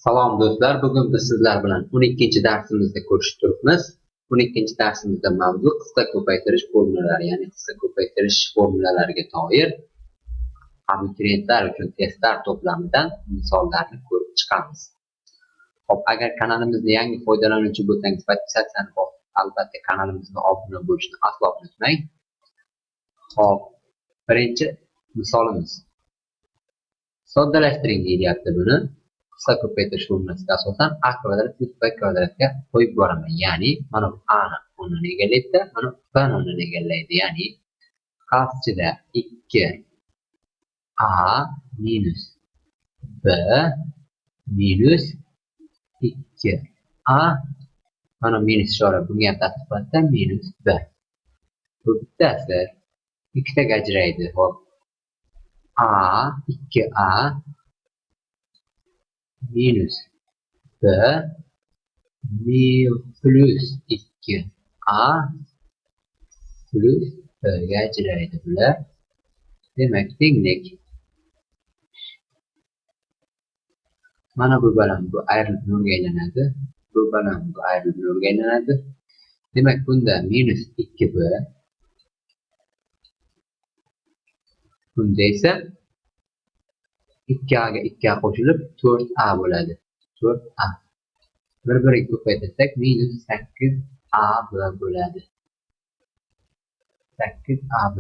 Salom do'stlar, bugun biz sizlar bilan 12-darsimizda ko'rishib turibmiz. 12-darsimizda mavzu qisqa ko'paytirish formulalari, ya'ni qisqa ko'paytirish formulalariga doir abituriyentlar uchun testlar to'plamidan misollarni ko'rib chiqamiz. Xo'p, agar kanalimizda yangi foydalanuvchi bo'lsangiz, podpisatsiyani bosib, albatta kanalimizga obuna bo'lishni aslo unutmang. Xo'p, birinchi misolimiz. Soddalashtiring deyilyapti buni. Qisqa ko'paytirish formulasiga asosan a kvadrat plus b kvadratga qo'yib boraman. Ya'ni mana bu a ni o'rnini egallaydi, mana b ni o'rnini egallaydi. Ya'ni qavsida 2a minus b minus 2a, mana minus ishora bunga ham ta'sir qiladi, minus b. Bu bittasi ikkitaga ajraydi. Xo'p, a 2a minus b plus 2a plus b ga ajraydi bular. Demak, tenglik. Mana bu bilan bu ayrilib nolga aylanadi. Bu bilan bu ayrilib nolga aylanadi. Demak, bunda minus 2b, bunda esa 2a ga 2a qo'shilib 4a bo'ladi. 4a. Bir-biriga ko'paytirsak minus 8ab bo'ladi. 8ab.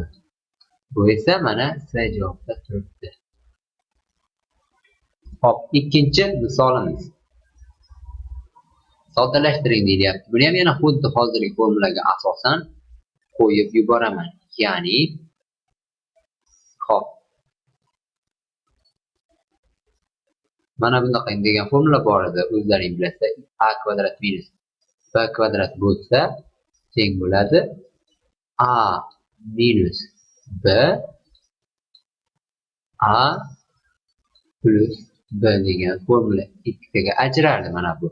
Bu esa mana C javobda turibdi. Hop, ikkinchi misolimiz. Soddalashtiring deyilyapti. Buni ham yana xuddi hozirgi formulaga asosan qo'yib yuboraman. Ya'ni hop, mana bunaqa degan formula bor edi, o'zlaring bilasizlar. A kvadrat minus b kvadrat bo'lsa teng bo'ladi a minus b a plus b degan formula ikkitaga ajraldi. Mana bu.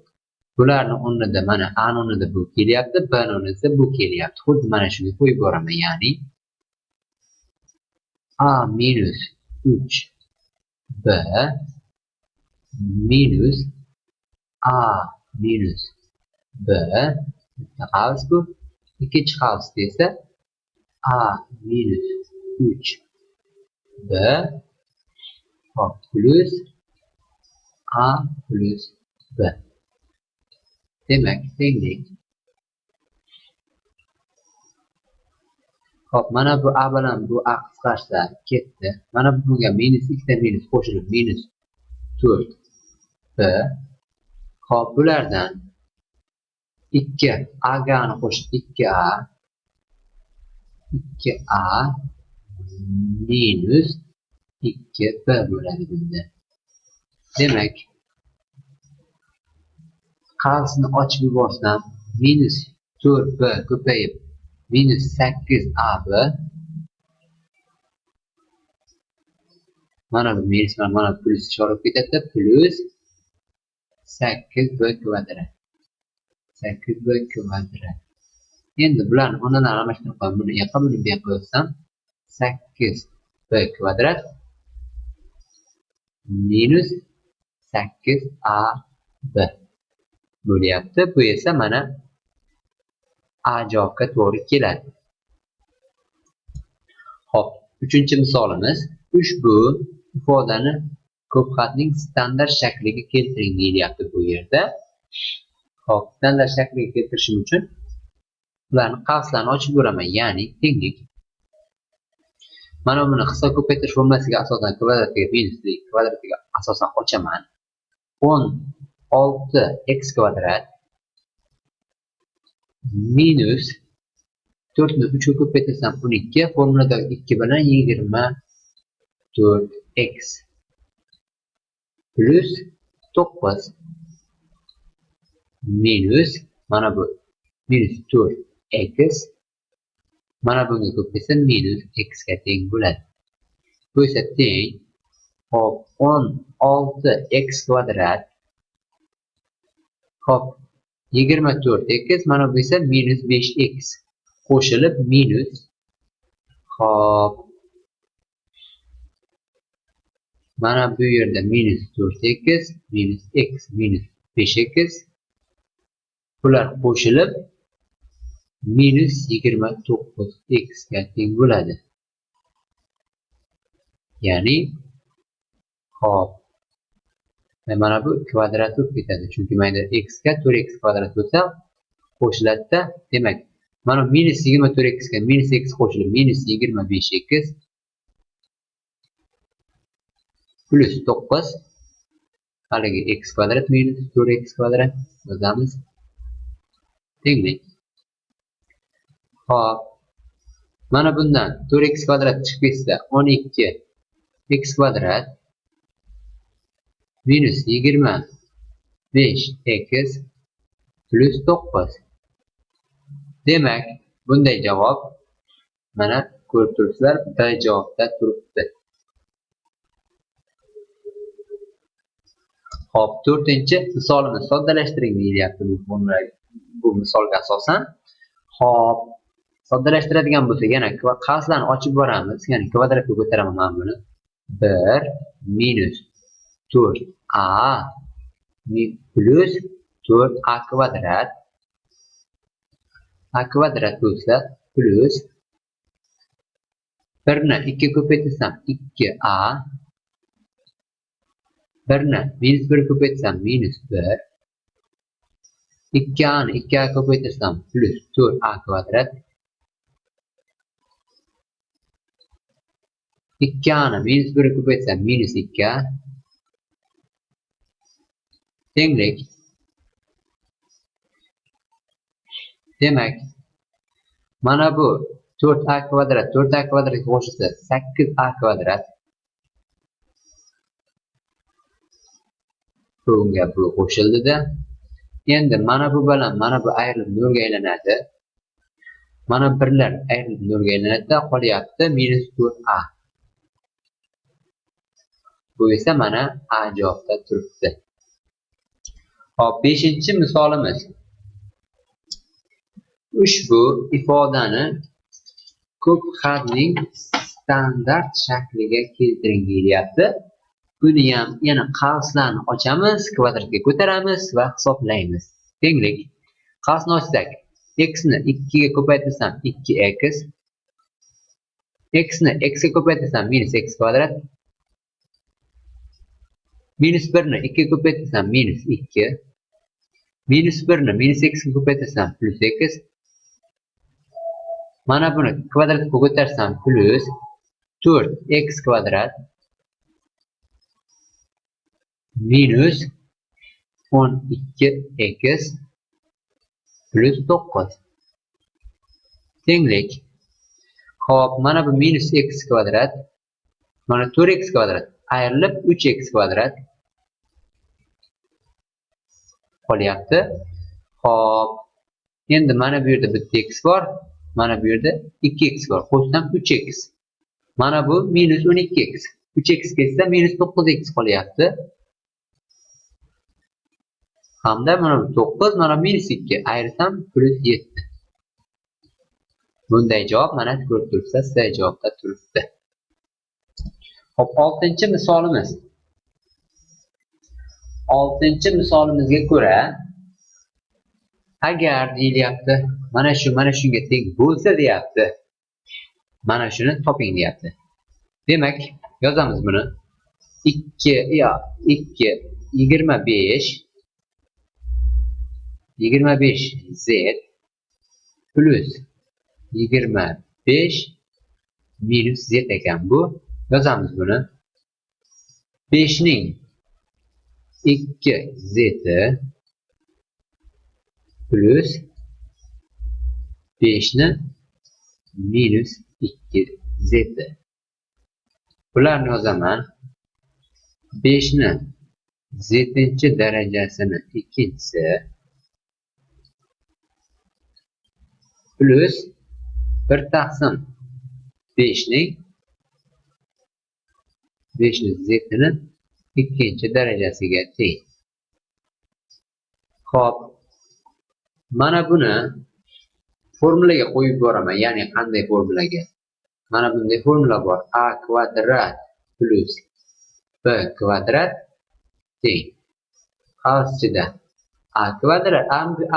Bularning o'rnida mana a ni o'rnida bu kelyapti, b ni o'rnida esa bu kelyapti. Xuddi mana shunga qo'yib boraman. Ya'ni a minus 3b minus a minus b, bitta qavs bu. Ikkinchi qavsda esa a minus 3b plus a plus b. Demak, tenglik. Hop, mana bu a bilan bu a qisqarsa ketdi. Mana bunga minus ikkita minus qo'shilib minus 4b. Hop, bulardan 2a ga ni qo'shib 2a minus 2b bo'ladi bunda. Demak, qavsni ochib yuborsam minus 4b ko'payib minus 8ab. Mana bu minus mana plus ishora ketadi, plus 8b kvadrat. 8b kvadrat. Endi bularni o'rnini almashtirib qo'yib, buni yoqqa, buni bu yoqqa qo'ysam 8b kvadrat minus 8ab bo'lyapti. Bu esa mana a javobga to'g'ri keladi. Hop, uchinchi misolimiz. Ushbu ifodani ko'pxatning standart shakliga keltiring deyilyapti bu yerda. Hop, standart shakliga keltirishim uchun ularni qavslarini ochib ko'raman, ya'ni tenglik. Mana buni qisqa ko'paytirish formulasiga asosan kvadratiga minus kvadratiga asosan ochaman. 16x kvadrat minus 4 ni 3 ga ko'paytirsam 12, formulada 2 bilan 24x plus 9 minus mana bu minus 4x, mana bunga ko'paysa minus x ga teng bo'ladi. Bu esa teng. Hop, 16x kvadrat hop 24x, mana bu esa minus 5x qo'shilib minus hop Mana bu yerda minus 4x, minus x, minus 5x. Bular qo'shilib minus 29x ga teng bo'ladi. Ya'ni hop. Mana bu kvadrat bo'lib ketadi. Chunki mayda x ga 4x kvadrat bo'lsa qo'shiladi-da. Demak, mana minus 24x ga minus x qo'shilib minus 25x plus 9 haligi x kvadrat minus 4x kvadrat yozamiz. Tenglik. Hop. Mana bundan 4x kvadrat chiqib ketsa 12x kvadrat minus 25x plus 9. Demak, bunday javob mana ko'rib turibsizlar, B javobda turibdi. Hop, 4-chi misolimiz soddalashtiring deyilyapti bu misolga asosan. Hop, soddalashtiradigan bo'lsak, yana qavslarni ochib boramiz. Ya'ni kvadratga ko'taraman men buni. 1 minus 4a plus 4a kvadrat. A kvadrat bo'lsa plus 1 ni 2 ko'paytirsam 2a, 1 ni minus 1 ko'paytirsam minus 1, 2a ni 2a ko'paytirsam plus 4a kvadrat, 2a ni minus 1 ko'paytirsam minus 2a tenglik. Demak, mana bu 4a kvadrat 4a kvadratga qo'shilsa 8a kvadrat. Bunga bu qo'shildida. Endi mana bu bilan mana bu ayrilib nolga aylanadi. Mana birlar ayrilib nolga aylanadi, qolyapti minus 4a. Bu esa mana A javobda turibdi. Hop, 5-chi misolimiz. Ushbu ifodani ko'p xatning standart shakliga keltiring deyilyapti. Buni ham yana qavslarni ochamiz, kvadratga ko'taramiz va hisoblaymiz. Tenglik. Qavsni ochsak, x ni 2 ga ko'paytirsam 2x, x ni x ga ko'paytirsam minus x kvadrat, minus 1 ni 2 ga ko'paytirsam minus 2, minus 1 ni minus x ga ko'paytirsam plus x. Mana buni kvadratga ko'tarsam plus 4x kvadrat minus 12x plus 9 tenglik. Hop, mana bu minus x kvadrat, mana 4x kvadrat ayrilib 3x kvadrat qolyapti. Hop, endi mana bu yerda bitta x bor, mana bu yerda 2x bor. Qo'shsam 3x. Mana bu minus 12x. 3x ketsa minus 9x qolyapti. Hamda mana bu 9, mana minus 2 ayrsam plus 7. Bunday javob mana ko'rib turibsiz, C javobda turibdi. Hop, 6-chi misolimiz. 6-chi misolimizga ko'ra, agar deyilyapti, mana shunga teng bo'lsa deyapti. Mana shuni toping deyapti. Demak, yozamiz buni. 25z plus 25 minus z ekan bu. Yozamiz buni. 5 ning 2z plus 5 ni minus 2z. Bularni yozaman. 5 ni z-chi darajasini ikkinchisi plus 1 taqsim 5 ning z-ni ikkinchi darajasiga teng. Xo'p, mana buni formulaga qo'yib boraman. Ya'ni qanday formulaga? Mana bunday formula bor. A kvadrat plus b kvadrat teng qavs ichida a kvadrat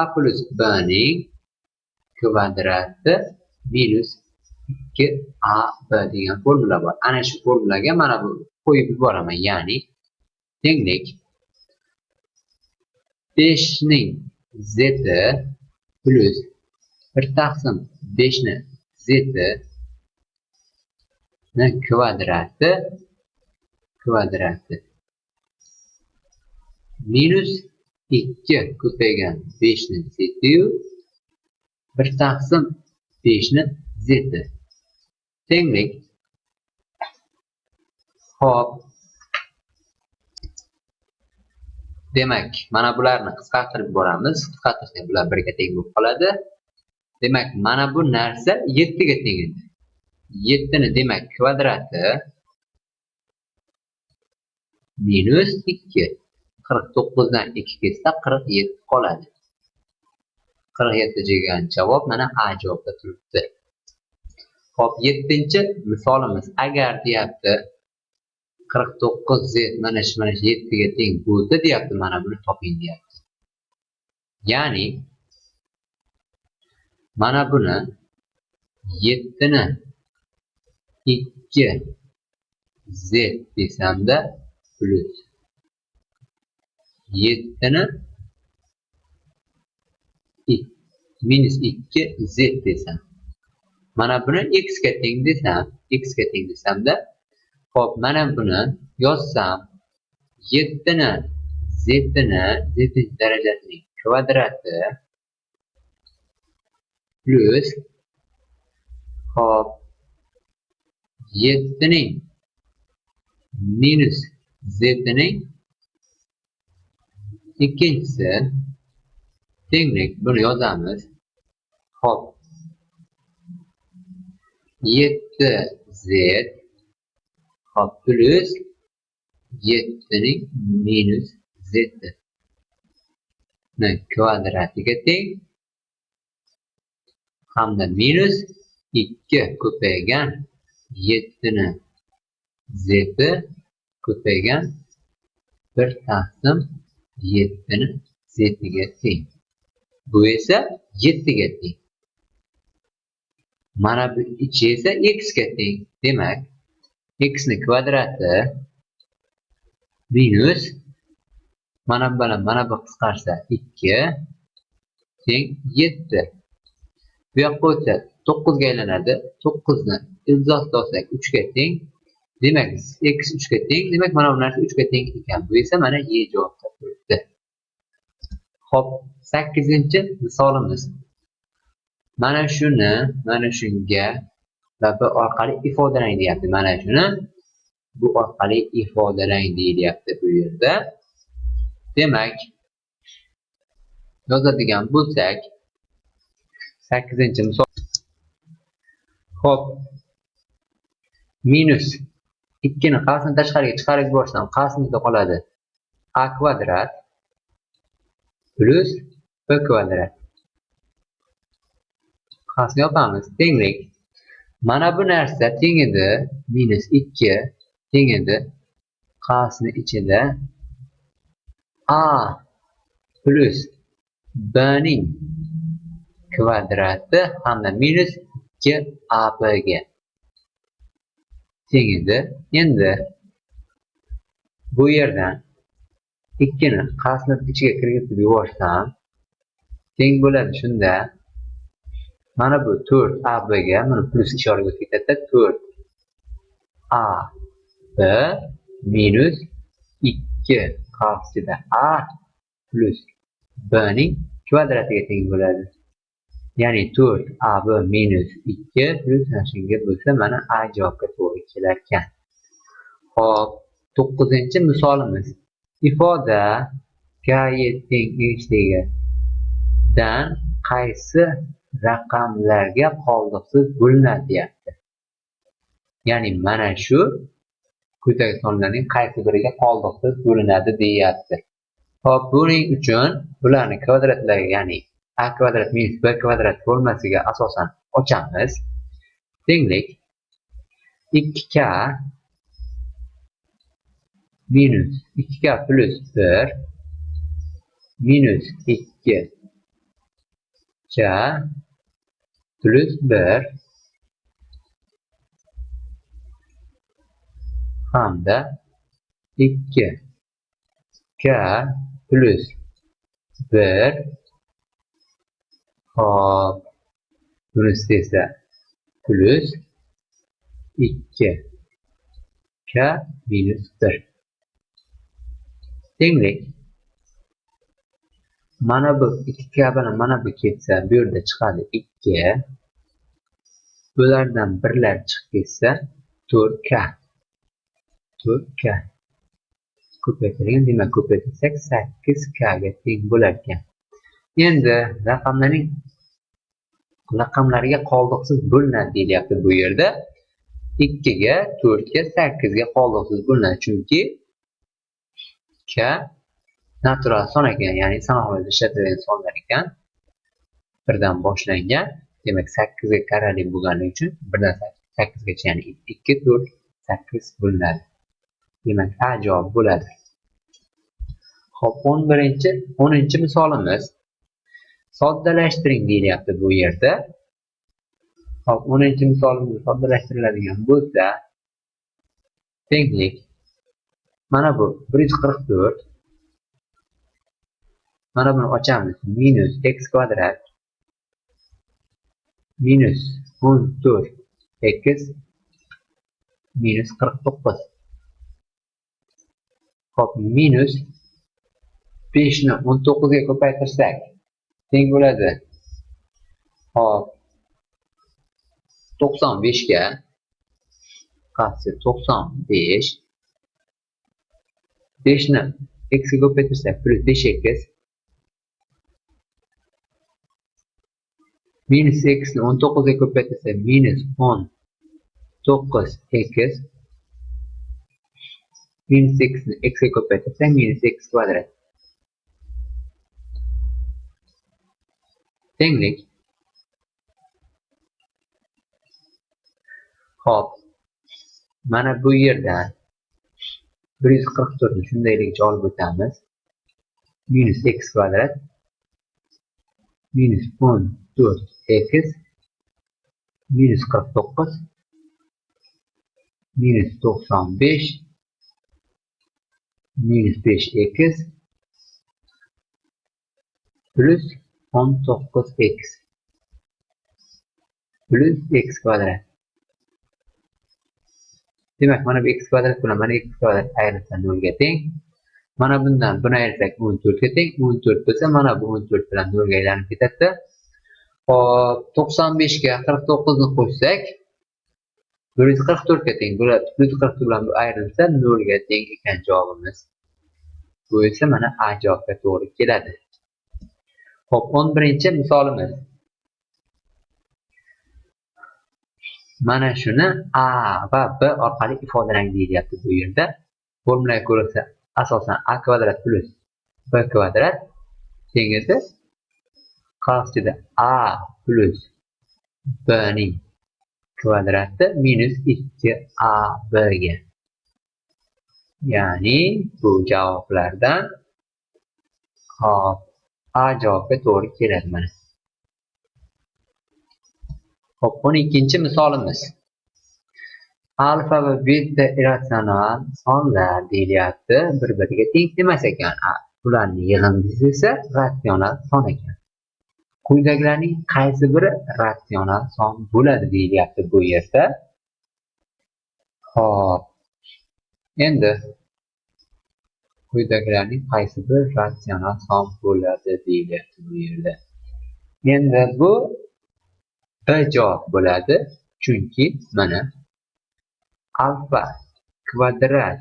a plus b ning kvadrati minus 2ab degan formula bor. Ana shu formulaga mana bu qo'yib yuboraman. Ya'ni tenglik 5 ning z plus 1 taqsim 5 ni z ni kvadrati minus 2 ko'paygan 5 ni z yu 1 taqsim 5 ni z tenglik. Hop. Demak, mana bularni qisqartirib boramiz. Qisqartirsak bular 1 ga teng bo'lib qoladi. Demak, mana bu narsa 7 ga teng edi. 7 ni demak kvadrati minus 2. 49 dan 2 ketsa 47 qoladi. 47 degan javob mana A javobda turibdi. Hop, 7-chi misolimiz. Agar deyapti 49z mana shu 7 ga teng bo'lsa deyapti, mana buni toping deyapti. Ya'ni mana buni 7 ni 2z desamda plus 7 ni minus 2z desam. Mana buni x ga teng desamda, hop, mana buni yozsam 7 ni z darajasining kvadrati plus hop 7 ning minus z ning ikkinchisi tenglik. Buni yozamiz. Hop 7z hop plus 7 ning minus z ni kvadratiga teng hamda minus 2 ko'paygan 7 ni z ko'paygan 1 taqsim 7 ni z ga teng. Bu esa 7 ga teng. Mana bu ichi esa x ga teng. Demak, x ni kvadrati minus mana bilan mana bu qisqarsa 2 teng 7. Bu yoqqa o'tsa 9 ga aylanadi. 9 ni ildiz olsak 3 ga teng. Demak, x 3 ga teng. Demak, mana bu narsa 3 ga teng ekan. Bu esa mana Y javobda turibdi. Hop, 8-chi misolimiz. Mana shuni, mana shunga va bu orqali ifodalang deyapti. Mana shuni bu orqali ifodalang deyilyapti bu yerda. Demak, yozadigan bo'lsak 8-chi misol. Hop, minus 2 ni qavsni tashqariga chiqarib yuborsam qavsimizda qoladi a kvadrat plus b kvadrat. Qavsni yopamiz. Tenglik. Mana bu narsa teng edi minus 2 teng edi qavsni ichida a plus b ning kvadrati hamda minus 2ab ga teng edi. Endi bu yerdan 2 ni qavsni ichiga kirgizib yuborsam teng bo'ladi. Shunda mana bu 4ab ga mana plus ishoraga o'tib ketadi. 4ab minus 2 qavsida a plus b ning kvadratiga teng bo'ladi. Ya'ni 4ab minus 2 plus shunga bo'lsa mana a javobga to'g'ri kelar ekan. Hop, 9-chi misolimiz. Ifoda k teng dan qaysi raqamlarga qoldiqsiz bo'linadi deyapti. Ya'ni mana shu quyidagi sonlarning qaysi biriga qoldiqsiz bo'linadi deyapti. Hop, buning uchun bularni kvadratlariga, ya'ni a kvadrat minus b kvadrat formulasiga asosan ochamiz. Tenglik 2k minus 2k plus 1 minus 2k plus 1 hamda 2k plus 1 hop bunisi esa plus 2k minus 1 tenglik. Mana bu 2k bilan mana bu ketsa bu yerda chiqadi 2. Bulardan birlar chiqib ketsa 4k. 4k. Ko'paytirilgan, demak ko'paytirsak 8k ga teng bo'lar ekan. Endi raqamlarga qoldiqsiz bo'linadi deyilyapti bu yerda. 2 ga, 4 ga, 8 ga qoldiqsiz bo'linadi. Chunki k natural son ekan, ya'ni sanoqlarda ishlatiladigan sonlar ekan. 1 dan boshlangan. Demak 8 ga karali bo'lganligi uchun 1 dan 8 gacha, ya'ni 2, 4, 8 bo'linadi. Demak A javob bo'ladi. Xo'p, 10 misolimiz. Soddalashtiring deyilyapti bu yerda. Xo'p, 10 misolimiz soddalashtiriladigan bo'lsa, tenglik. Mana bu 144. Mana buni ochamiz. Minus x kvadrat minus 14x minus 49. Xo'p, minus 5 ni 19 ga ko'paytirsak teng bo'ladi. Xo'p, 95 ga qarshi 95. 5 ni x ga ko'paytirsak plus 5x minus x ni 19 ga ko'paytirsak minus 19x minus x ni x ga ko'paytirsak minus x kvadrat tenglik. Xo'p, mana bu yerdan 144 ni shundayligicha olib o'tamiz. Minus x kvadrat minus 14x minus 49 minus 95 minus 5x plus 19x plus x kvadrat. Demak, mana bu x kvadrat bilan mana x kvadrat ayrilsa 0 ga teng. Mana bundan buni ayirsak 14 ga teng. 14 bo'lsa, mana bu 14 bilan 0 ga aylanib ketadi. Hop, 95 ga 49 ni qo'shsak 144 ga teng bo'ladi. 144 bilan bu ayrilsa 0 ga teng ekan javobimiz. Bu esa mana A javobga to'g'ri keladi. Hop, 11-misolimiz. Mana shuni A va B orqali ifodalang deyilyapti bu yerda. Formulaga ko'ra asosan A kvadrat plus B kvadrat tengdir qarshida A plus B ning kvadrati minus 2AB ga. Ya'ni bu javoblardan hop A javobga to'g'ri keladi mana. Hop, 12-misolimiz. Alfa va beta irratsional sonlar deyilyapti. Bir-biriga teng emas ekan. Ularning yig'indisi esa ratsional son ekan. Quyidagilarning qaysi biri ratsional son bo'ladi deyilyapti bu yerda. Hop. Endi quyidagilarning qaysi biri ratsional son bo'ladi deyilyapti bu yerda. Endi bu B javob bo'ladi. Chunki mana alfa kvadrat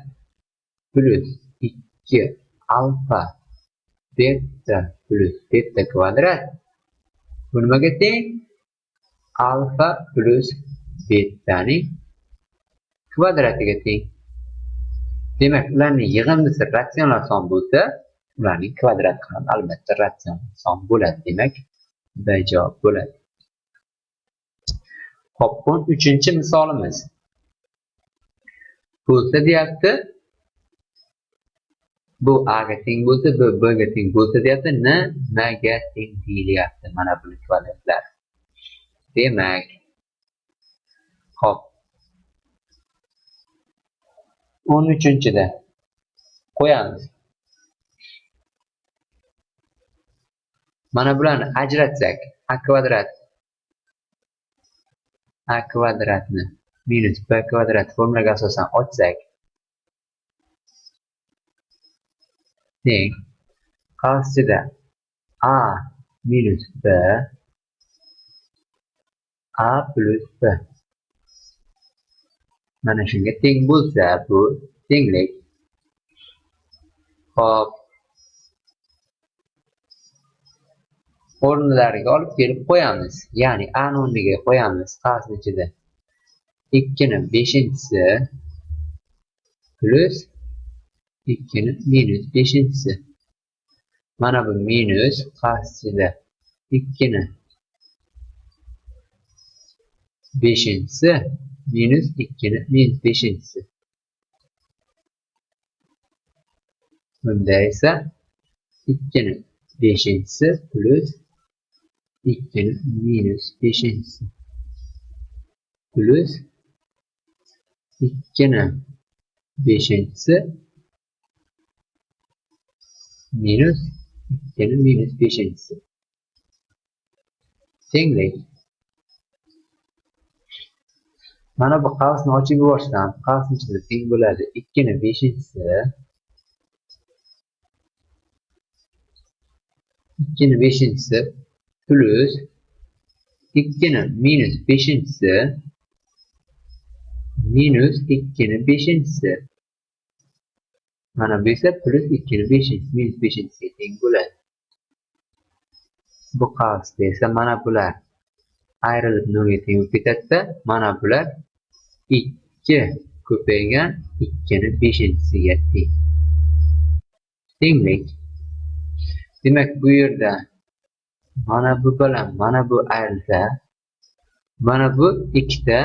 plus 2 alfa beta plus beta kvadrat bu nimaga teng? Alfa plus betaning kvadratiga teng. Demak, ularning yig'indisi ratsional son bo'lsa, ularning kvadrati ham albatta ratsional son bo'ladi. Demak, B javob bo'ladi. Hop, 13-misolimiz. Bo'lsa deyapti, Bu A ga teng bo'lsa, bu B ga teng bo'lsa deyapti, N M ga teng deyilyapti. Mana buni kvadratlar. Demak, hop. 13-da qo'yamiz. Mana bularni ajratsak, a kvadratni minus b kvadrat formulaga asosan ochsak, teng qarshisida a minus b a plus b. Mana shunga teng bo'lsa, bu tenglik. Hop. O'rnlariga olib kelib qo'yamiz. Ya'ni a ni o'rniga qo'yamiz qarsini ichida 2 ni 5-si plus 2 ni minus 5-si. Mana bu minus qarshisida 2 ni 5-si minus 2 ni minus 5-si. Bunda esa 2 ni 5-si plus 2 ni minus 5-si plus 2 ni 5-si minus 2 ni minus 5-si. Tenglik. Mana bu qavsni ochib yuborsam, qavsni ichida teng bo'ladi 2 ni 5-si 2 ni 5-si plus 2 ni minus 5-si minus 2 ni 5-si. Mana bu esa plus 2 ni 5-si minus 5-si teng bo'ladi. Bu qavsda esa mana bular ayrilib nolga teng bo'lib ketadi. Mana bular 2 ko'paygan 2 ni 5-siga teng. Tenglik. Demak, bu yerda mana bu bilan mana bu ayrilsa, mana bu 2 ta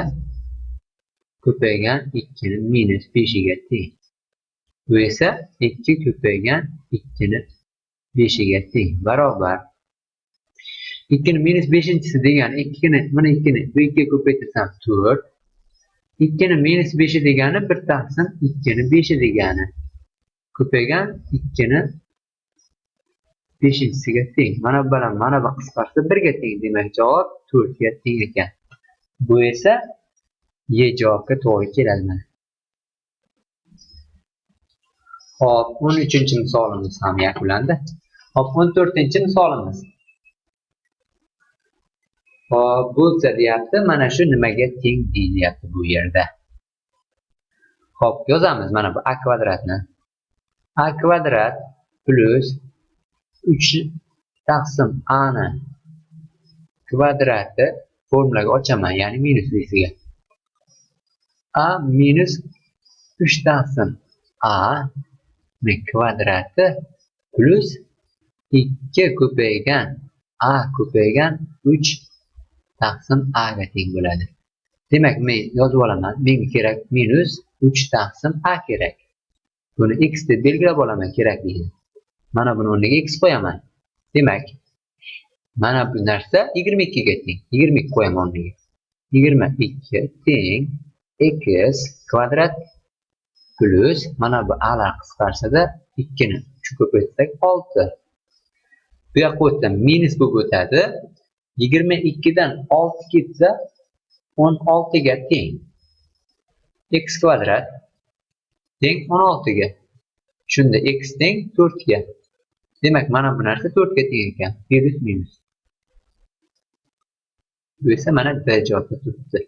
ko'paygan 2 ni minus 5-ga teng. Bu esa 2 ko'paygan 2 ni 5-ga teng. Barobar 2 ni minus 5-si degani 2 ni mana 2 ni bu 2 ko'paytirsam 4. 2 ni minus 5 degani 1 taqsim 2 ni 5 degani. Ko'paygan 2 ni 5-siga teng. Mana bu bilan mana bu qisqarsa 1 ga teng. Demak, javob 4 ga teng ekan. Bu esa Y javobga to'g'ri keladi. Hop, 13-misolimiz ham yakunlandi. Hop, 14-misolimiz. Hop, bo'lsa deyapti, mana shu nimaga teng deyilyapti bu yerda. Hop, yozamiz mana bu a kvadratni. A kvadrat plus 3 taqsim a ni kvadrati formulaga ochaman, ya'ni minus besiga. A minus 3 taqsim a ni kvadrati plus 2 ko'paygan a ko'paygan 3 taqsim a ga teng bo'ladi. Demak, men yozib olaman. Menga kerak minus 3 taqsim a kerak. Buni x deb belgilab olaman kerakligini. Mana buni o'rniga x qo'yaman. Demak, mana bu narsa 22 ga teng. 22 qo'yaman o'rniga. 22 teng x kvadrat plus mana bu a'lar qisqarsada 2 ni 3 ko'paytirsak 6. Bu yoqqa o'tsam minus bo'lib o'tadi. 22 dan 6 ketsa 16 ga teng. X kvadrat teng 16 ga. Shunda x teng 4 ga. Demak, mana bu narsa 4 ga teng ekan. Plus minus. Bu esa mana B javobga turibdi.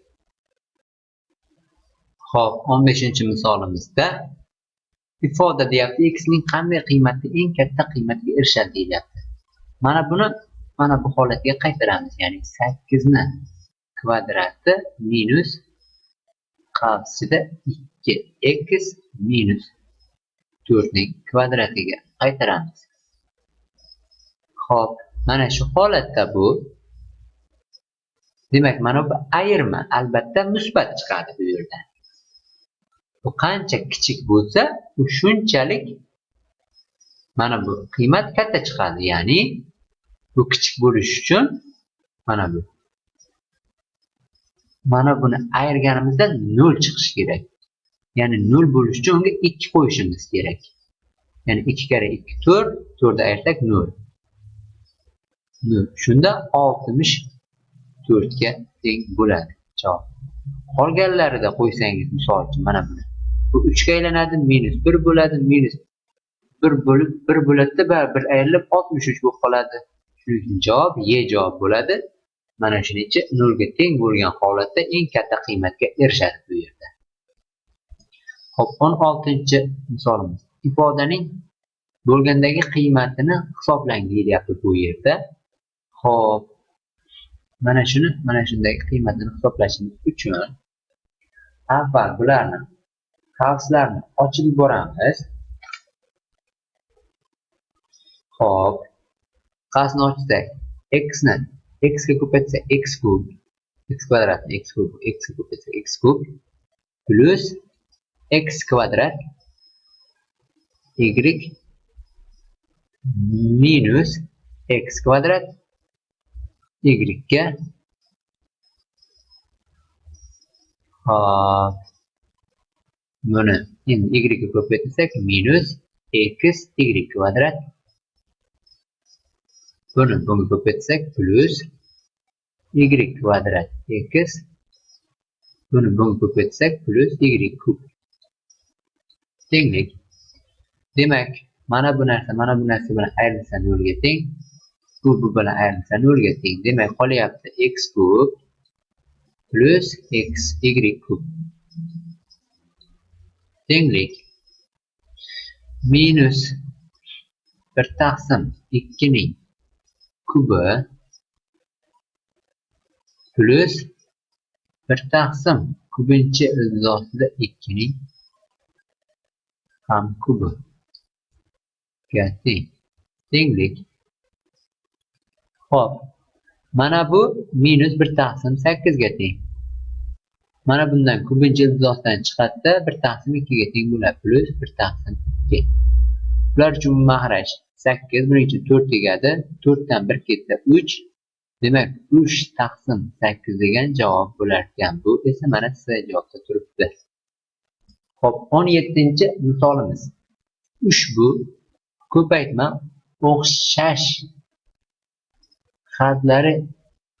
Xo'p, 15-misolimizda ifoda deyapti, x ning qanday qiymatda eng katta qiymatga erishadi deyapti. Mana buni mana bu holatga qaytaramiz. Ya'ni 8 ni kvadrati minus qarshisida 2x minus 4 ning kvadratiga qaytaramiz. Xo'p, mana shu holatda bu demak, mana bu ayirma albatta musbat chiqadi bu yerdan. Bu qancha kichik bo'lsa, u shunchalik Mana bu qiymat katta chiqadi. Ya'ni bu kichik bo'lish uchun mana bu. Mana buni ayirganimizda 0 chiqishi kerak. Ya'ni 0 bo'lish uchun unga 2 qo'yishimiz kerak. Ya'ni 2 kare 2 4, 4 ni ayirsak 0. 0. Shunda 64 ga teng bo'ladi. Javob. Qolganlarida qo'ysangiz, misol uchun mana buni. Bu 3 ga aylanadi, -1 bo'ladi, -1 bo'lib 1 bo'ladida baribir ayrilib 63 bo'lib qoladi. Shuning uchun javob Y javob bo'ladi. Mana shuningcha 0 ga teng bo'lgan holatda eng katta qiymatga erishadi bu yerda. Xo'p, 16-misolimiz. Ifodaning bo'lgandagi qiymatini hisoblang deyilyapti bu yerda. Xo'p, mana shundagi qiymatini hisoblashimiz uchun avval bularni qavslarni ochib yuboramiz. Xo'p, qavsni ochsak, x ga ko'paytsa x kub, x kvadratni x kub, x ga ko'paytsa x kub plus x kvadrat y minus x kvadrat y ga buni endi y ga ko'paytirsak minus x y kvadrat, buni bunga ko'paytirsak plus y kvadrat x, buni bunga ko'paytirsak plus y kub. Tenglik. Demak, mana bu narsa bilan ayrilsa 0 ga teng, bu bilan ayrilsa 0 ga teng. Demak, qolyapti x kub plus x y kub. Tenglik. Minus 1 taqsim 2 ning kubi plus 1 taqsim ko'pincha izdosida 2 ning ham kubi ga teng. Tenglik. Xo'p, mana bu minus 1 taqsim 8 ga teng. Mana bundan ko'pincha izdosdan chiqadi, 1 taqsim 2 ga teng bo'ladi, plus 1 taqsim 2. Bular uchun mahraj 8, buning uchun 4 tegadi. 4 dan 1 ketsa 3. Demak, 3 taqsim 8 degan javob bo'lar ekan. Bu esa mana C javobda turibdi. Xo'p, 17-misolimiz. Ushbu ko'paytma o'xshash xatlari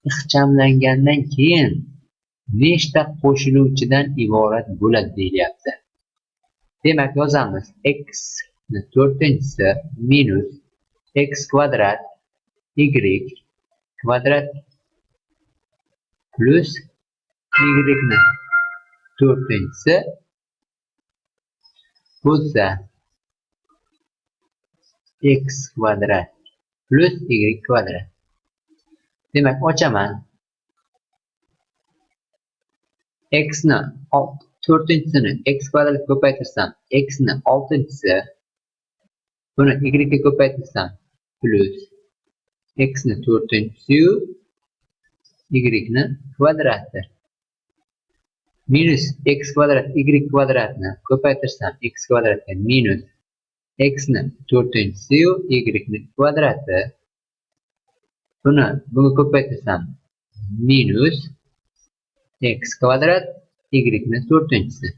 ixchamlangandan keyin nechta qo'shiluvchidan iborat bo'ladi deyilyapti. Demak, yozamiz. X ni 4-si minus x kvadrat y kvadrat plus y ni 4-si bo'lsa x kvadrat plus y kvadrat. Demak, ochaman. X ni 4-sini x kvadrat ko'paytirsam, x ni 6-si, buni y ga ko'paytirsam plus x ni 4-si y ni kvadrati minus x kvadrat y kvadratni ko'paytirsam x kvadratga minus x ni 4-si y ni kvadrati, buni bunga ko'paytirsam minus x kvadrat y ni 4-si.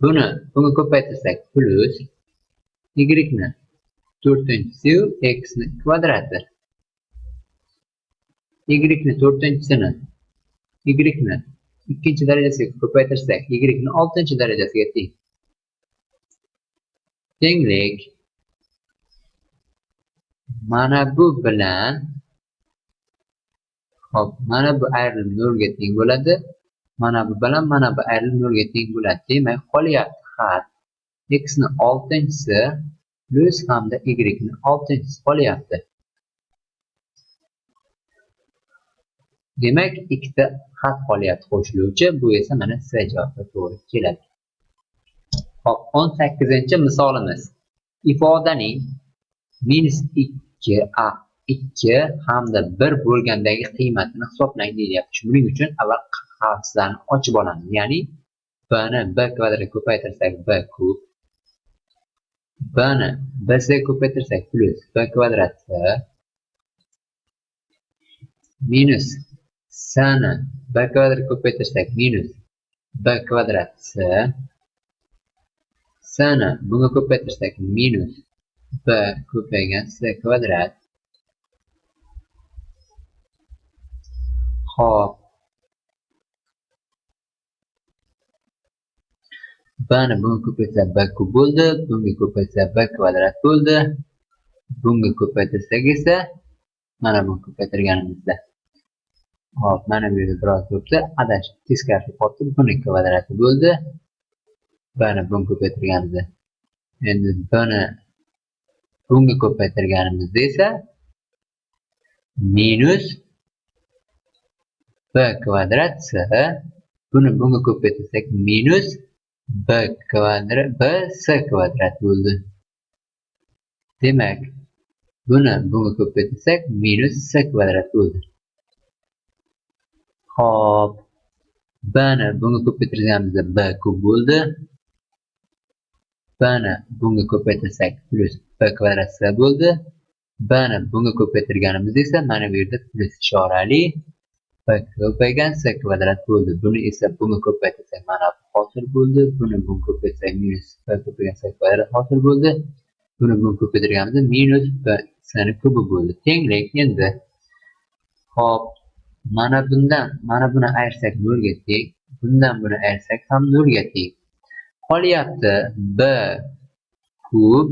Buni bunga ko'paytirsak plus y ni 4-si x ni kvadrati. Y ni 4-sini y ni 2-darajasiga ko'paytirsak y ni 6-darajasiga teng. Tenglik. Mana bu bilan hop, mana bu ayrilib 0 ga teng bo'ladi. Mana bu bilan mana bu ayrilib 0 ga teng bo'ladi. Demak, qolyapti xat x ni 6-si plus hamda y ni 6-si qolyapti. Demak, ikkita xat qolyapti qo'shiluvchi. Bu esa mana C javobga to'g'ri keladi. Hop, 18-misolimiz. Ifodaning minus 2 hamda 1 bo'lgandagi qiymatini hisoblang deyilyapti. Shuning uchun avval qavslarni ochib olamiz. Ya'ni b ni b kvadratga ko'paytirsak b kub bni b'ga ko'paytirsak plus b kvadrati minus sni b kvadrat ko'paytirsak minus b kvadrat sni bunga ko'paytirsak minus b ko'paygan s kvadrat. Hop, bni bunga ko'paytirsak b kub bo'ldi, bunga ko'paytirsak b kvadrat bo'ldi. Bunga ko'paytirsak esa mana buni ko'paytirganimizda. Hop, mana bu yerda biroz ko'pdi, adashib teskari qotib buni kvadrati bo'ldi. Bni bunga ko'paytirganimizda. Endi bni bunga ko'paytirganimizda esa minus b kvadrat s, buni bunga ko'paytirsak minus b kvadrat b s kvadrat bo'ldi. Demak, buni bunga ko'paytirsak minus s kvadrat bo'ldi. Hop, bni bunga ko'paytirganimizda b kub bo'ldi. Bni bunga ko'paytirsak plus b kvadrat s bo'ldi. Bni bunga ko'paytirganimizda esa mana bu yerda plus ishorali b ko'paygan s kvadrat bo'ldi. Buni esa bunga ko'paytirsak mana bu hosil bo'ldi. Buni bunga ko'paytirsak minus b ko'paygan s kvadrat hosil bo'ldi. Buni bunga ko'paytirganimizda minus b sni kubi bo'ldi. Tenglik endi. Hop, mana bundan mana buni ayirsak 0 ga teng. Bundan buni ayirsak ham 0 ga teng. Qolyapti b kub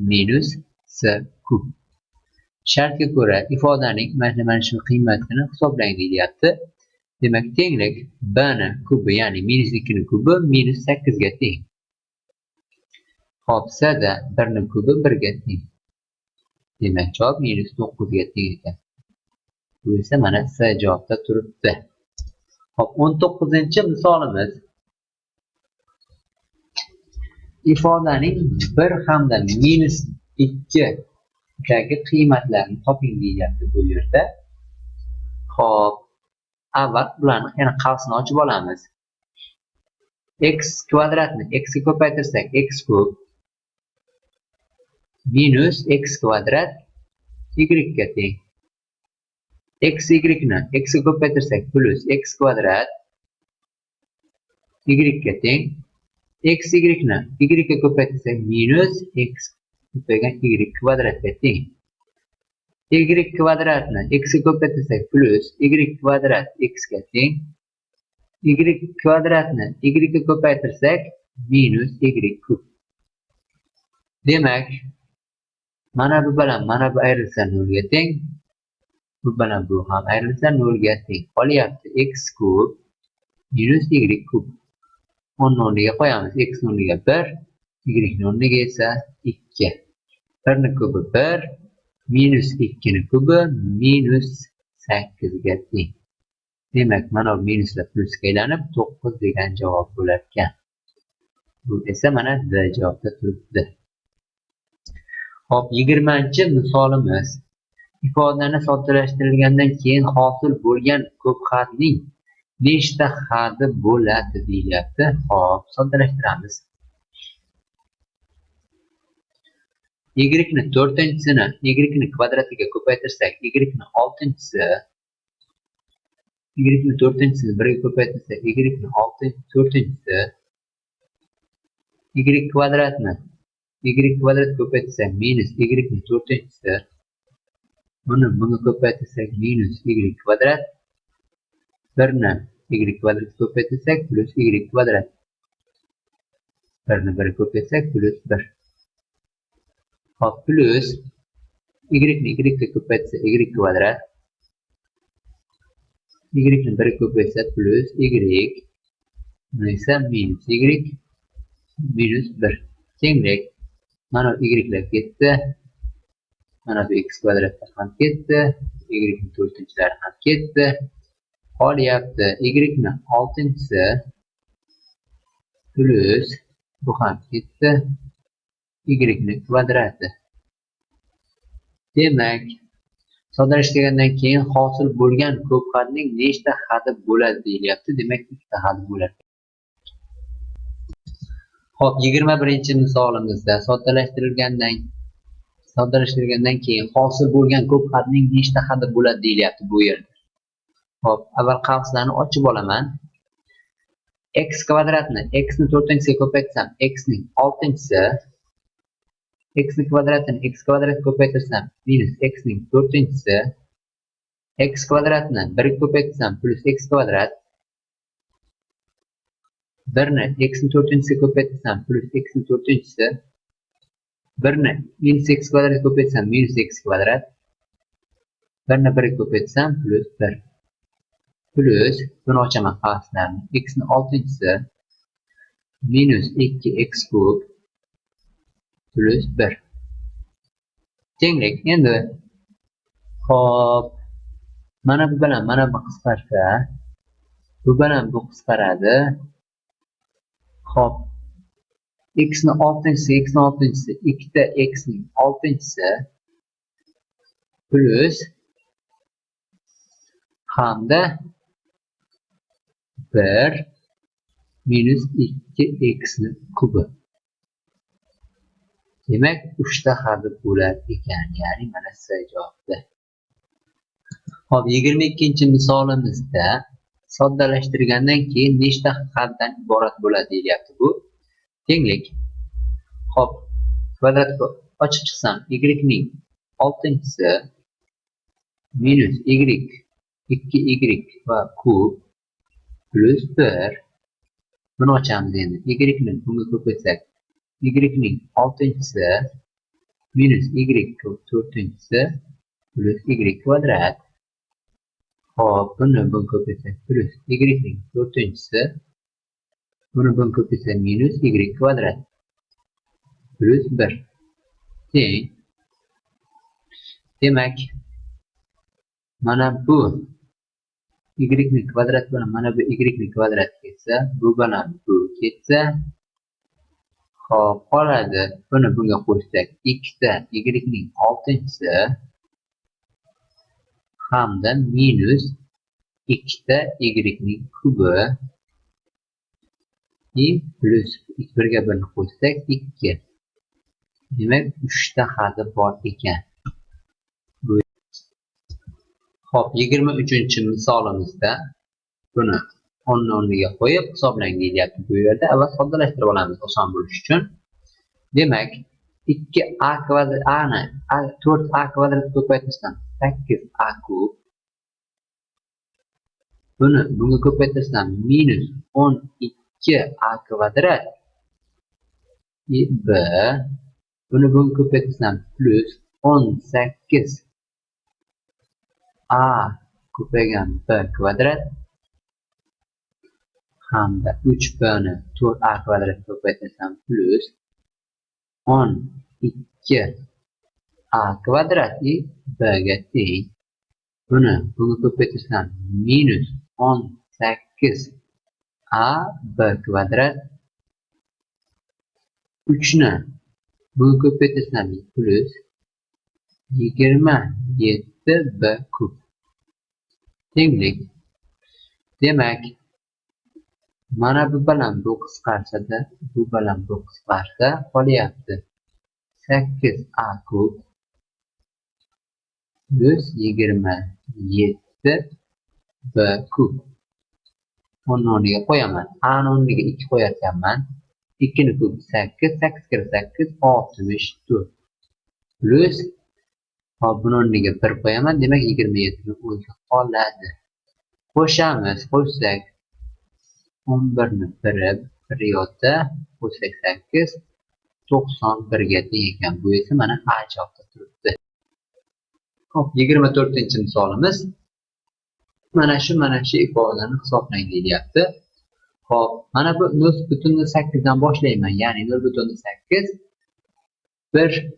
minus s kub. Shartga ko'ra ifodaning mana shu qiymatini hisoblang deyilyapti. Demak, tenglik bni kubi, ya'ni minus 2 ni kubi minus 8 ga teng. Hop, s-da 1 ni kubi 1 ga teng. Demak, javob minus 9 ga teng ekan. Bu esa mana s javobda turibdi. Hop, 19-misolimiz. Ifodaning 1 hamda minus 2 dagi qiymatlarni toping deyilyapti bu yerda. Hop, avval bularni yana qavsini ochib olamiz. X kvadratni x ga ko'paytirsak x kub minus x kvadrat y ga teng. X y ni x ga ko'paytirsak plus x kvadrat y ga teng. X y ni y ga ko'paytirsak minus x ko'paygan y kvadratga teng. Y kvadratni x ga ko'paytirsak plus y kvadrat x ga teng. Y kvadratni y ga ko'paytirsak minus y kub. Demak, mana bu bilan mana bu ayrilsa 0 ga teng. Bu bilan bu ham ayrilsa 0 ga teng. Qolyapti x kub minus y kub. 10 o'rniga qo'yamiz. X o'rniga 1, y o'rniga esa 2. 1 ni kubi 1, minus 2 ni kubi minus 8 ga teng. Demak, mana bu minuslar plusga aylanib 9 degan javob bo'lar ekan. Bu esa mana D javobda turibdi. Hop, 20-misolimiz. Ifodani soddalashtirilgandan keyin hosil bo'lgan ko'p xatning nechta xati bo'ladi deyilyapti. Hop, soddalashtiramiz. Y ni 4-sini y ni kvadratiga ko'paytirsak, y ni 6-si, y ni 4-sini 1 ga ko'paytirsak, y ni 4-si, y kvadratni y kvadrat ko'paytirsak minus y ni 4-si, buni bunga ko'paytirsak minus y kvadrat, 1 ni y kvadrat ko'paytirsak plus y kvadrat, 1 ni 1 ko'paytirsak plus 1. Hop, plus y ni y ga ko'paytirsa y kvadrat, y ni 1 ko'paytirsa plus y, buni esa minus y minus 1. Tenglik, mana bu y'lar ketdi, mana bu x kvadratlar ham ketdi, y ni 4-lari ham ketdi. Qolyapti y ni 6-si plus bu ham ketdi, y ni kvadrati. Demak, soddalashtirgandan keyin hosil bo'lgan ko'p xatning nechta xati bo'ladi deyilyapti. Demak, ikkita xati bo'ladi. Hop, 21-chi misolimizda soddalashtirilgandan keyin hosil bo'lgan ko'p xatning nechta xati bo'ladi deyilyapti bu yerda. Hop, avval qavslarni ochib olaman. X kvadratni x ni 4-siga ko'paytirsam x ning 6-si, x ni kvadratini x kvadratga ko'paytirsam minus x ning 4-si, x kvadratni 1 ga ko'paytirsam plus x kvadrat, 1 ni x ni 4-siga ko'paytirsam plus x ni 4-si, 1 ni minus x kvadratga ko'paytirsam minus x kvadrat, 1 ni 1 ga ko'paytirsam plus 1. Plus, buni ochaman qavslarni. X ni 6-si minus 2x kub plus 1. Tenglik. Endi hop, mana bu bilan mana bu qisqarsa, bu bilan bu qisqaradi. Hop, x ni 6-si 2 x ning 6-si plus hamda 1 minus 2x ni kubi. Demak, 3 ta xati bo'lar ekan. Ya'ni mana sizga javobda. Hop, 22-chi misolimizda soddalashtirgandan keyin nechta xatdan iborat bo'ladi deyilyapti bu. Tenglik. Hop, kvadratga ochib chiqsam, y ning 6-si minus y 2y va kub plus 1. Buni ochamiz endi. Y ni bunga ko'paytsak, y ning 6-si minus y 4-si plus y kvadrat. Hop, buni bunga ko'paytsak plus y ning 4-si, buni bunga ko'paytsak minus y kvadrat plus 1 teng. Demak, mana bu y ni kvadrat bilan mana bu y ni kvadrat ketsa, bu bilan bu ketsa, hop, qoladi. Buni bunga qo'shsak, 2 ta y ning 6-si hamda minus 2 ta y ning kubi plus 1 ga 1 ni qo'shsak 2. Demak, 3 ta xati bor ekan. Hop, 23-chi misolimizda buni o'rniga qo'yib hisoblang deyilyapti bu yerda. Avval soddalashtirib olamiz oson bo'lish uchun. Demak, 2a kvadrat ni 4a kvadratga ko'paytirsam 8a kub. Buni bunga ko'paytirsam minus 12a kvadrat b. Buni bunga ko'paytirsam plus 18a ko'paygan b kvadrat hamda 3b ni 4a kvadratga ko'paytirsam plus 12a kvadrat b ga teng. Buni bunga ko'paytirsam minus 18a b kvadrat, 3 ni bunga ko'paytirsam plus 27b kub. Tenglik. Demak, mana bu bilan bu qisqarsa-da, bu bilan bu qisqarsa, qolyapti 8a kub plus 27b kub. Uni o'rniga qo'yaman. A ni o'rniga 2 qo'yar ekanman. 2 ni kubi 8, 8 kira 8 64 plus, hop, buni o'rniga 1 qo'yaman. Demak, 27 ni o'zi qoladi. Qo'shamiz. Qo'shsak 11 ni 1 yo'da qo'shsak 8 91 ga teng ekan. Bu esa mana A javobda turibdi. Hop, 24-chi misolimiz. Mana shu ifodalarni hisoblang deyilyapti. Hop, mana bu 0.8 dan boshlayman. Ya'ni 0.8 1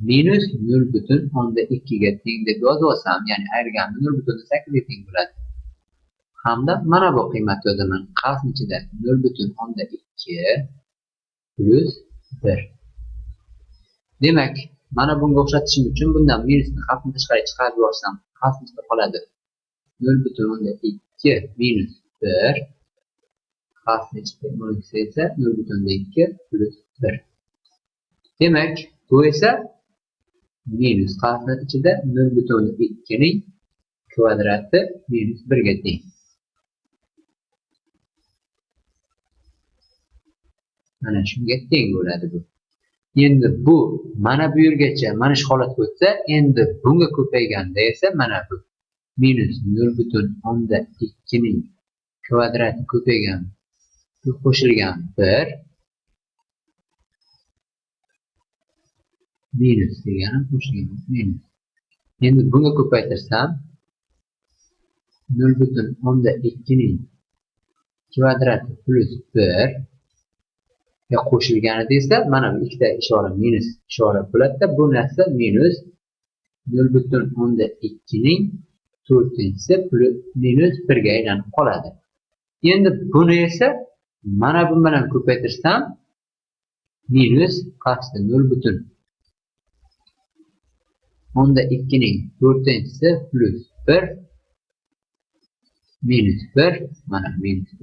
minus 0.2 ga teng deb yozib olsam, ya'ni ayirganni 0.8 ga teng bo'ladi. Hamda mana bu qiymat yozaman. Qavsning ichida 0.2 plus 1. Demak, mana bunga o'xshatishim uchun bundan minusni xatni tashqariga chiqarib yuborsam, qavsning ichida qoladi 0.2 minus 1 Q'ni ichida 12 esa 0,2 plus 1. Demak, bu esa minus q'ni ichida 0,2 ning kvadrati minus 1 ga teng. Mana shunga teng bo'ladi bu. Endi bu mana bu yergacha mana shu holatga o'tsa, endi bunga ko'payganda esa mana bu minus 0,2 ning kvadrati ko'paygan, bu qo'shilgan 1 minus degani qo'shilgan minus. Endi bunga ko'paytirsam 0,2 ning kvadrati plus 1 ga qo'shilganida esa mana bu ikkita ishora minus ishora bo'ladi-da, bu narsa minus 0,2 ning 4-si plus minus 1 ga aylanib qoladi. Endi buni esa mana bu bilan ko'paytirsam minus qasdi 0,2 ning 4-si plus 1 minus 1 mana minus 1.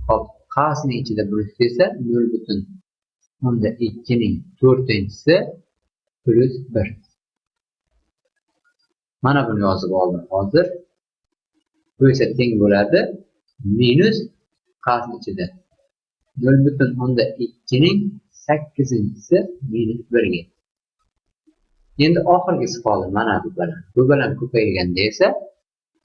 Hop, q'ni ichida bunisi esa 0,2 ning 4-si plus 1. Mana buni yozib oldim hozir. Bu esa teng bo'ladi minus q'ni ichida 0,2 ning 8-si minus 1 ga. Endi oxirgisi qoldi mana bu bilan. Bu bilan ko'payganda esa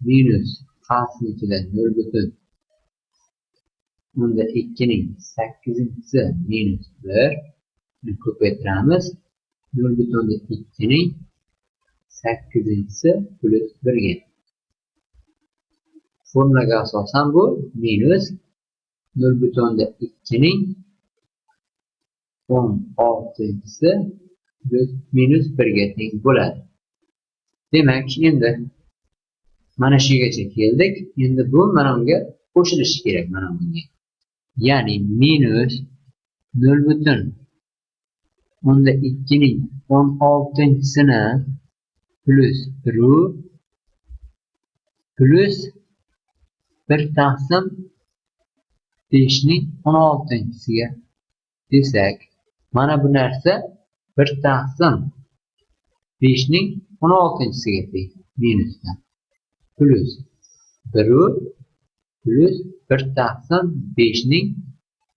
minus q'ni ichida 0,2 ning 8-si minus 1 ni ko'paytiramiz 0,2 ning 8-si plus 1 ga. Formulaga asosan bu minus 0,2 ning 16-si plus minus 1 ga teng bo'ladi. Demak, endi mana shu yergacha keldik. Endi bu mana bunga qo'shilishi kerak mana bunga. Ya'ni minus 0,2 ning 16-sini plus 1 plus 1 taqsim 5 ning 16-siga desak, mana bu narsa 1 taqsim 5 ning 16-siga teng minusdan plus 1 plus 1 taqsim 5 ning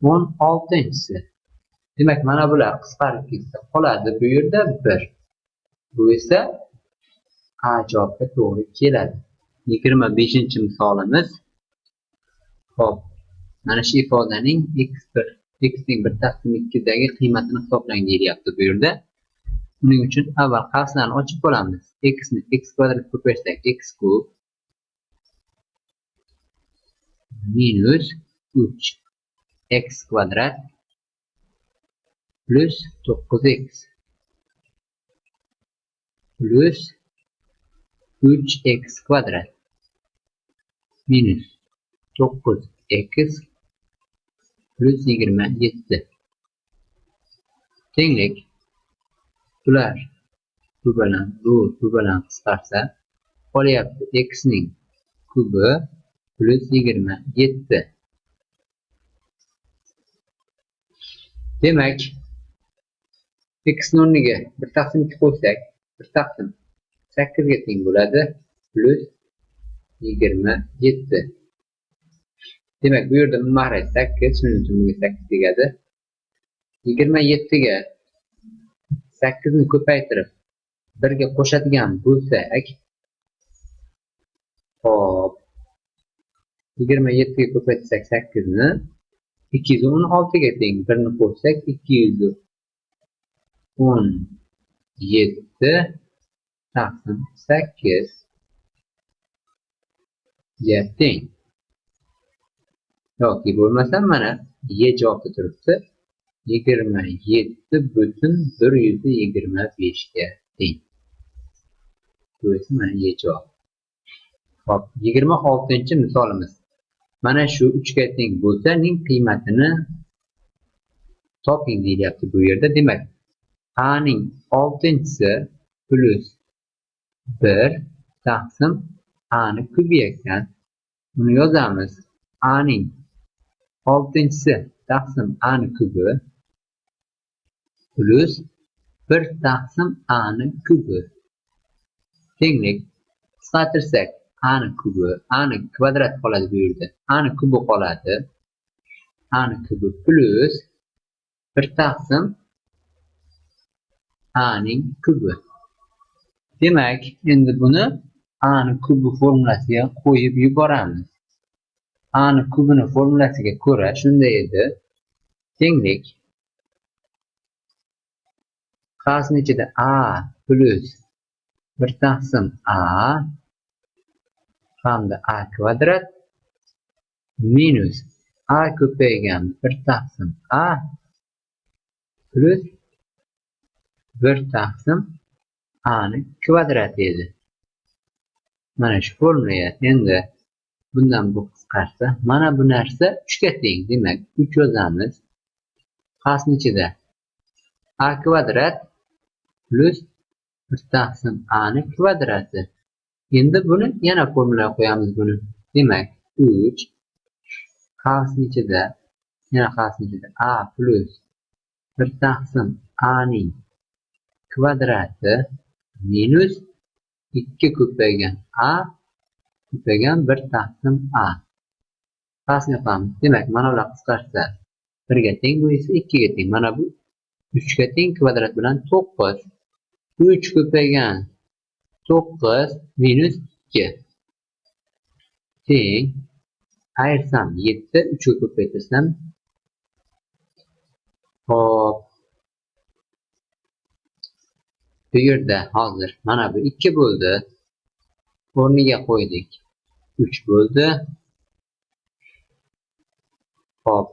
16-si. Demak, mana bular qisqarib ketsa qoladi bu yerda 1. Bu esa A javobga to'g'ri keladi. 25-misolimiz. Xo'p, mana shu ifodaning x ning 1 taqsim 2 dagi qiymatini hisoblang deyilyapti bu yerda. Buning uchun avval qavslarni ochib olamiz. X ni x kvadrat ko'paytirsak x kub minus 3x kvadrat plus 9x plus 3x kvadrat minus 9x plus 27. Tenglik bular bu bilan qisqarsa qolyapti x ning kubi plus 27. Demak, x ni o'rniga 1 taqsim 2 qo'ysak 1 taqsim 8 ga teng bo'ladi plus 27. Demak, bu yerda mahraj 8, shuning uchun bunga 8 tegadi. 27 ga 8 ni ko'paytirib 1 ga qo'shadigan bo'lsak, hop, 27 ga ko'paytirsak 8 ni 216 ga teng. 1 ni qo'shsak 217 taqsim 8 ga teng. Yoki bo'lmasa mana y javobda turibdi. 27,125 ga teng. Bu esa mana y javob. Hop, 26-misolimiz. Mana shu 3 ga teng bo'lsa ning qiymatini toping deyilyapti bu yerda. Demak, a ning 6-si plus 1 taqsim a ni kubi ekan. Buni yozamiz. A'ning 6-si taqsim A'ni kubi plus 1 taqsim A'ni kubi. Tenglik. Qisqartirsak A'ni kubi, A'ni kvadrat qoladi bu yerda. A'ni kubi qoladi. A'ni kubi plus 1 taqsim A'ning kubi. Demak, endi buni A'ni kubi formulasiga qo'yib yuboramiz. A'ni kubini formulasiga ko'ra shunday edi. Tenglik. Qasni ichida A plus 1 taqsim A hamda A kvadrat minus A ko'paygan 1 taqsim A plus 1 taqsim A'ni kvadrat edi. Mana shu formula. Endi bundan bu qisqarsa, mana bu narsa 3 ga teng. Demak, 3 yozamiz. Qasni ichida A kvadrat plus 1 taqsim A'ni kvadrati. Endi buni yana formulaga qo'yamiz buni. Demak, 3 qasni ichida A plus 1 taqsim A'ning kvadrati minus 2 ko'paygan A ko'paygan 1 taqsim A. Qasni qilamiz. Demak, mana bular qisqarsa 1 ga teng, bu esa 2 ga teng. Mana bu 3 ga teng, kvadrat bilan 9. 3 ko'paygan 9 minus 2 teng. Ayirsam 7, 3 ga ko'paytirsam. Hop. Bu yerda hozir mana bu 2 bo'ldi. O'rniga qo'ydik. 3 bo'ldi. Hop.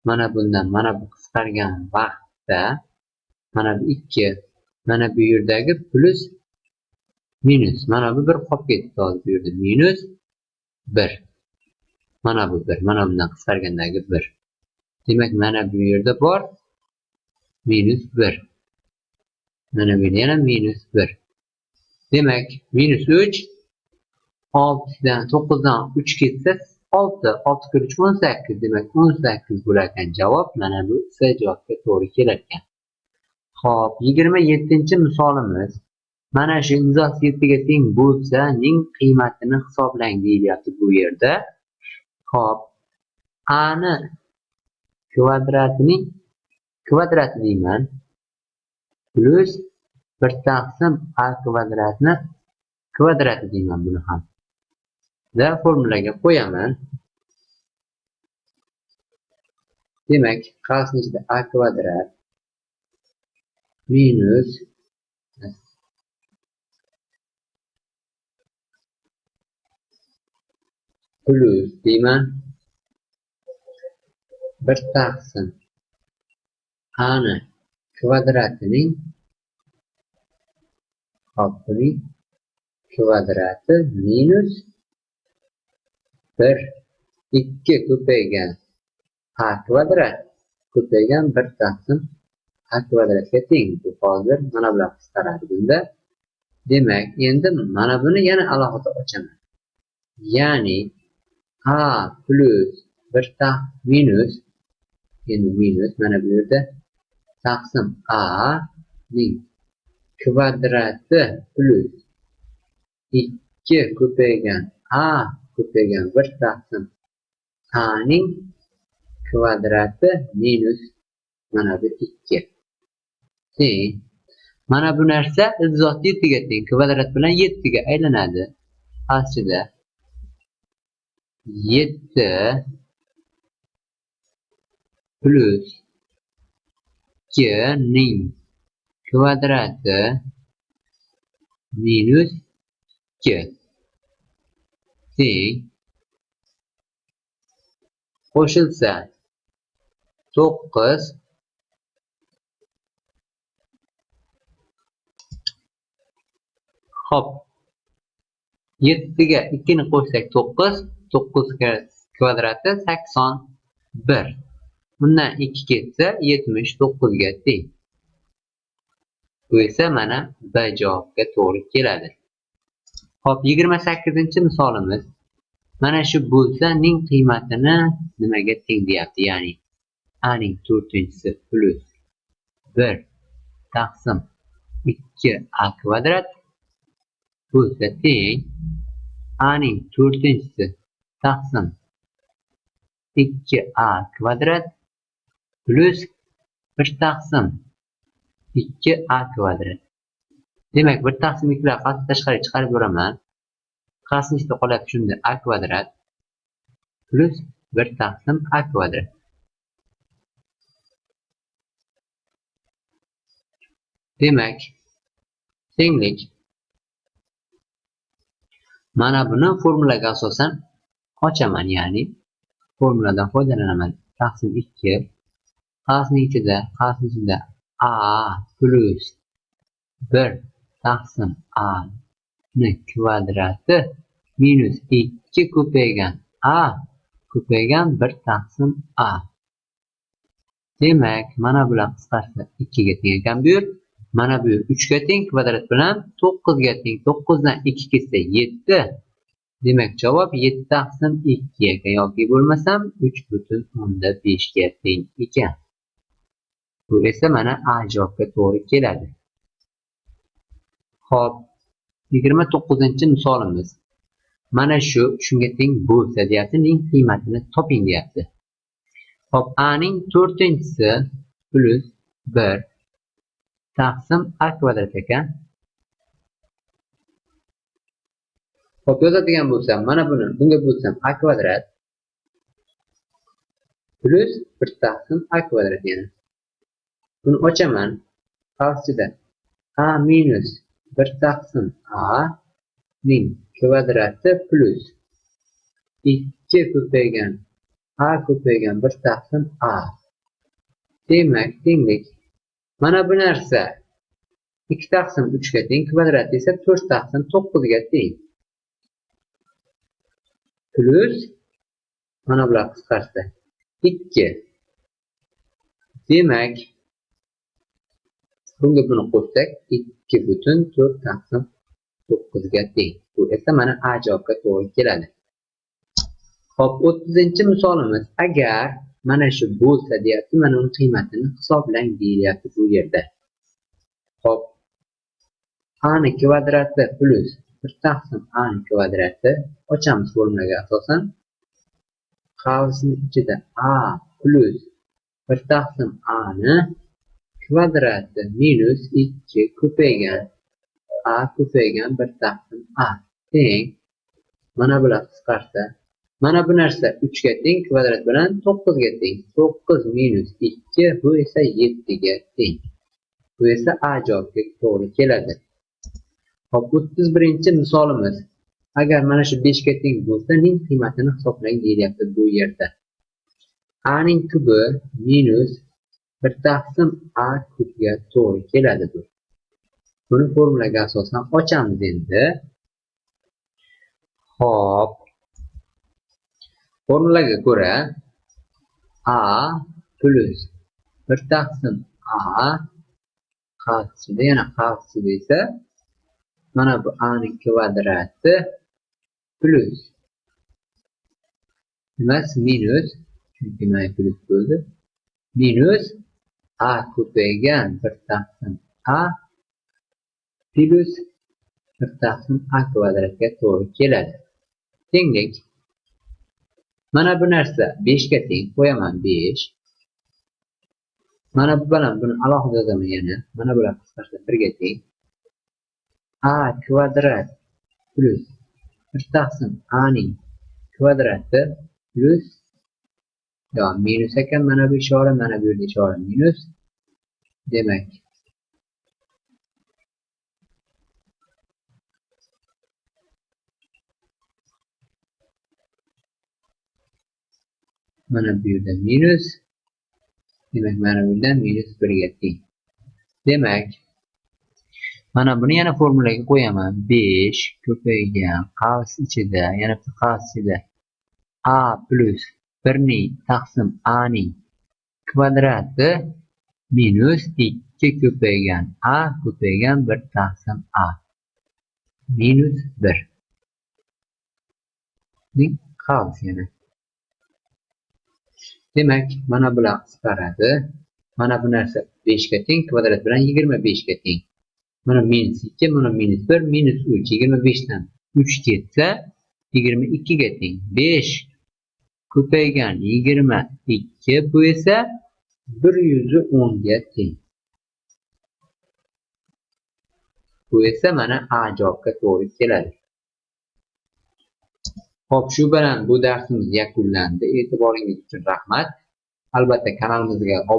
Mana bundan mana bu qisqargan vaqtda mana bu 2, mana bu yerdagi plus minus, mana bu 1 qolib ketdi hozir bu yerda minus 1. Mana bu 1, mana bundan qisqargandagi 1. Demak, mana bu yerda bor minus 1. Mana bu yerda yana minus 1. Demak, minus 3 9dan 3 ketsa 6 kir 3 18. Demak, 18 bo'lar ekan javob. Mana bu C javobga to'g'ri kelar ekan. Xo'p, 27-misolimiz. Mana shu imzosi 7 ga teng bo'lsa, ning qiymatini hisoblang deyilyapti bu yerda. Xo'p, A ni kvadratining kvadrati deyman. Plus 1 taqsim A kvadratni kvadrati deyman buni ham. Da formulaga qo'yaman. Demak, qasni ichida A kvadrat minus plus deyman 1 taqsim A ni kvadratining kvadrati minus 1 2 ko'paygan A kvadrat ko'paygan 1 taqsim A kvadratga teng. Bu hozir mana bular qisqaradi bunda. Demak, endi mana buni yana alohida ochaman. Ya'ni A plus 1 minus, endi minus mana bu yerda taqsim A ning kvadrati plus 2 ko'paygan A ko'paygan 1 taqsim A ning kvadrati minus mana bu 2 teng. Mana bu narsa zot 7 ga teng. Kvadrat bilan 7 ga aylanadi. Aslida 7 plus 2 ning kvadrati minus 2 teng. Qo'shilsa 9 Hop. 7 ga 2 ni qo'shsak 9, 9 kvadrati 81. Bundan 2 ketsa 79 ga teng. Bu esa mana B javobga to'g'ri keladi. Hop, 28-misolimiz. Mana shu bo'lsa ning qiymatini nimaga teng deyapti? Ya'ni a ning 4-si plus 1 taqsim 2a kvadrat bo'lsa teng a ning 4-si taqsim 2a kvadrat plus 1 taqsim 2a kvadrat. Demak, 1 taqsim 2lar tashqariga chiqarib yuboraman. Qasd nechta qolyapti shunda? A kvadrat plus 1 taqsim a kvadrat. Demak, tenglik. Mana buni formulaga asosan ochaman, ya'ni formuladan foydalanaman. Taqsim 2 qasdning ichida a plus 1 taqsim a ni kvadrati minus 2 ko'paygan a ko'paygan 1 taqsim a. Demak, mana bular qisqasi 2 ga teng ekan bu yer. Mana bu 3 ga teng, kvadrat bilan 9 ga teng. 9 dan 2 ketsa 7. Demak, javob 7 taqsim 2 ga yoki bo'lmasam 3,5 ga teng ekan. Bu esa mana A javobga to'g'ri keladi. Xo'p, 29-misolimiz. Mana shu shunga teng bo'lsa deyapti, ning qiymatini toping deyapti. Xo'p, A ning 4-si plus 1 taqsim a kvadrat ekan. Xo'p, yozadigan bo'lsam, mana bunga bo'lsam a kvadrat plus 1 taqsim a kvadrat yana. Buni ochaman. Qarsida a minus 1 taqsim a ning kvadrati plus 2 ko'paygan a ko'paygan 1 taqsim a. Demak, tenglik. Mana bu narsa 2 taqsim 3 ga teng, kvadrat esa 4 taqsim 9 ga teng. Plus mana bular qisqarsa 2. Demak, bunga buni qo'shsak 2,4 taqsim 9 ga teng. Bu esa mana A javobga to'g'ri keladi. Xo'p, 30-misolimiz. Agar mana shu bo'lsa deyapti, mana uni qiymatini hisoblang deyilyapti bu yerda. Xo'p, a ni kvadrati plus 1 taqsim a ni kvadrati ochamiz formulaga asosan. Qavsning ichida a plus 1 taqsim a ni kvadrati minus 2 ko'paygan a ko'paygan 1 taqsim a teng. Mana bular qisqarsa, mana bu narsa 3 ga teng, kvadrat bilan 9 ga teng. 9 minus 2 bu esa 7 ga teng. Bu esa A javobga to'g'ri keladi. Hop, 31-misolimiz. Agar mana shu 5 ga teng bo'lsa, ning qiymatini hisoblang deyilyapti bu yerda. A ning kubi minus 1 taqsim a kubga to'g'ri keladi bu. Buni formulaga asosan ochamiz endi. Hop. Formulaga ko'ra a plus 1 taqsim a qavsida, yana qavsida esa mana bu a ning kvadrati plus emas minus, chunki mana plus bo'ldi, minus a ko'paygan 1 taqsim a plus 1 taqsim a kvadratga to'g'ri keladi. Tenglik. Mana bu narsa 5 ga teng, qo'yaman 5. Mana bu bilan buni alohida yozaman yana. Mana bular qisqarsa 1 ga teng. A kvadrat plus 1 taqsim a ning kvadrati plus minus ekan, mana bu ishora, mana bu yerda ishora minus. Demak, mana bu yerda minus. Demak, mana bu yerda minus 1 ga teng. Demak, mana buni yana formulaga qo'yaman. 5 ko'paygan qavs ichida, yana qavs ichida a plus 1 ning taqsim a ning kvadrati minus 2 ko'paygan a ko'paygan 1 taqsim a minus 1 ning Xo'p, yana. Demak, mana bular qisqaradi. Mana bu narsa 5 ga teng, kvadrat bilan 25 ga teng. Mana -2, mana -1, -3. 25 dan 3 ketsa 22 ga teng. 5 ko'paygan 22 bu esa 110 ga teng. Bu esa mana A javobga to'g'ri keladi. Xo'p, shu bilan bu darsimiz yakunlandi. E'tiboringiz uchun rahmat. Albatta kanalimizga